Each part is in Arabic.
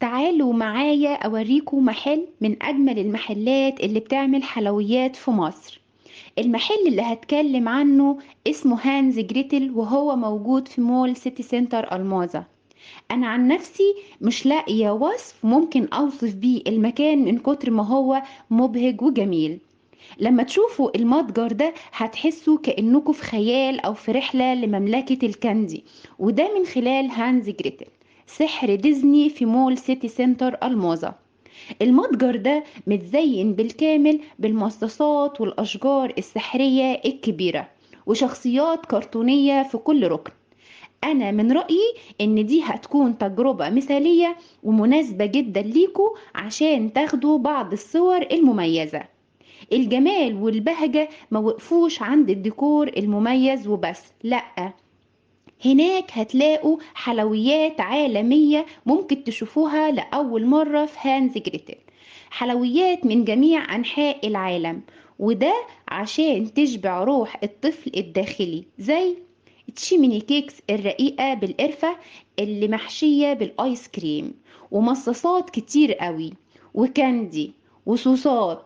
تعالوا معايا أوريكم محل من أجمل المحلات اللي بتعمل حلويات في مصر. المحل اللي هتكلم عنه اسمه هانز جريتل، وهو موجود في مول سيتي سنتر الماظة. أنا عن نفسي مش لاقية وصف ممكن أوصف بيه المكان من كتر ما هو مبهج وجميل. لما تشوفوا المتجر ده هتحسوا كأنكم في خيال أو في رحلة لمملكة الكاندي، وده من خلال هانز جريتل، سحر ديزني في مول سيتي سنتر الماظة. المتجر ده متزين بالكامل بالمصاصات والأشجار السحرية الكبيرة وشخصيات كرتونية في كل ركن. أنا من رأيي إن دي هتكون تجربة مثالية ومناسبة جدا ليكوا عشان تاخدوا بعض الصور المميزة. الجمال والبهجة ما وقفوش عند الديكور المميز وبس، لأ، هناك هتلاقوا حلويات عالمية ممكن تشوفوها لأول مرة في هانز جريتل. حلويات من جميع أنحاء العالم، وده عشان تشبع روح الطفل الداخلي، زي تشيميني كيكس الرقيقة بالقرفة اللي محشية بالآيس كريم، ومصاصات كتير قوي، وكاندي، وصوصات.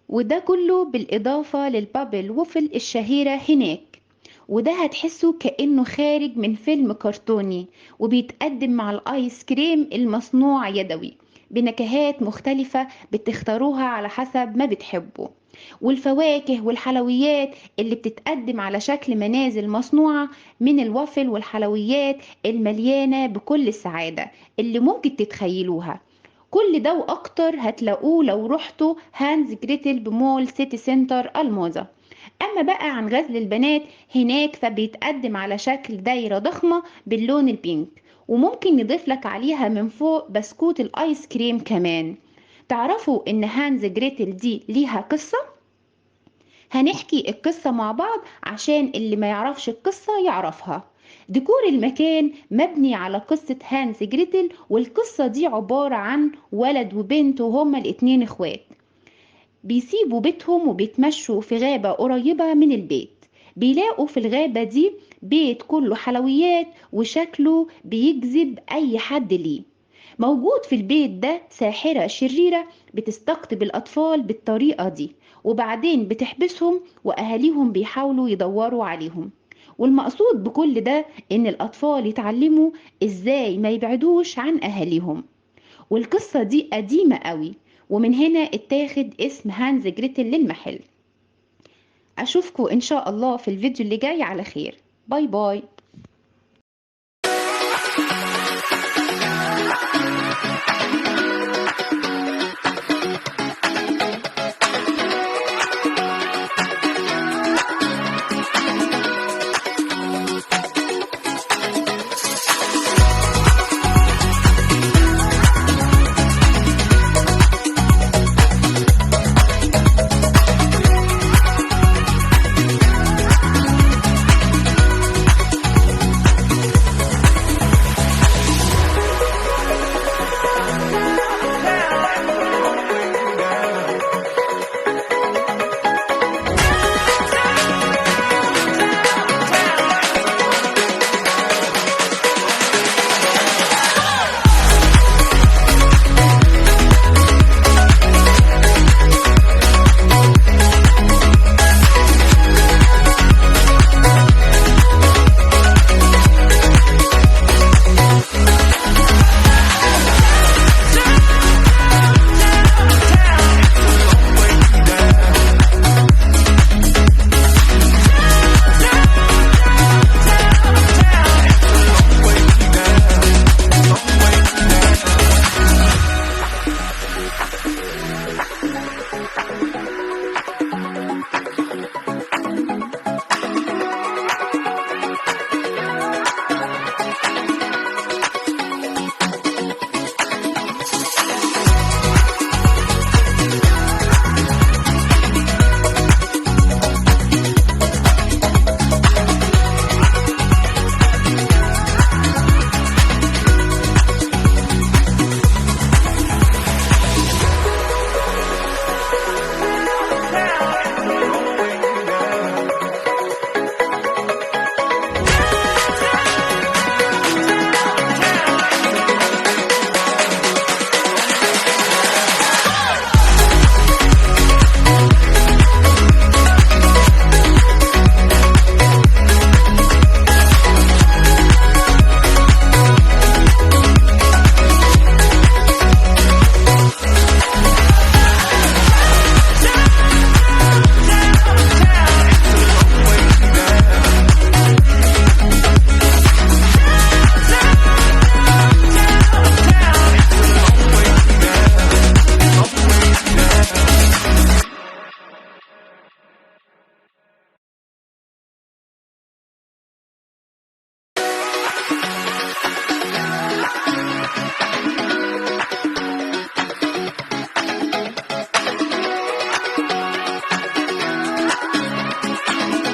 وده كله بالإضافة للبابل ووفل الشهيرة هناك، وده هتحسه كأنه خارج من فيلم كرتوني، وبيتقدم مع الآيس كريم المصنوع يدوي بنكهات مختلفة بتختاروها على حسب ما بتحبوا. والفواكه والحلويات اللي بتتقدم على شكل منازل مصنوعة من الوافل والحلويات المليانة بكل السعادة اللي ممكن تتخيلوها. كل ده واكتر هتلاقوه لو رحتوا هانز جريتل بمول سيتي سنتر الماظة. اما بقى عن غزل البنات، هناك فبيتقدم على شكل دايرة ضخمة باللون البينك، وممكن نضيف لك عليها من فوق بسكوت الايس كريم كمان. تعرفوا ان هانز جريتل دي ليها قصة؟ هنحكي القصة مع بعض عشان اللي ما يعرفش القصة يعرفها. ديكور المكان مبني على قصة هانس جريتل، والقصة دي عبارة عن ولد وبنت وهما الاتنين اخوات بيسيبوا بيتهم وبيتمشوا في غابة قريبة من البيت. بيلاقوا في الغابة دي بيت كله حلويات وشكله بيجذب أي حد ليه. موجود في البيت ده ساحرة شريرة بتستقطب الأطفال بالطريقة دي، وبعدين بتحبسهم وأهاليهم بيحاولوا يدوروا عليهم. والمقصود بكل ده إن الأطفال يتعلموا إزاي ما يبعدوش عن أهاليهم. والقصة دي قديمة قوي، ومن هنا اتاخد اسم هانز جريتل للمحل. أشوفكوا إن شاء الله في الفيديو اللي جاي على خير. باي باي.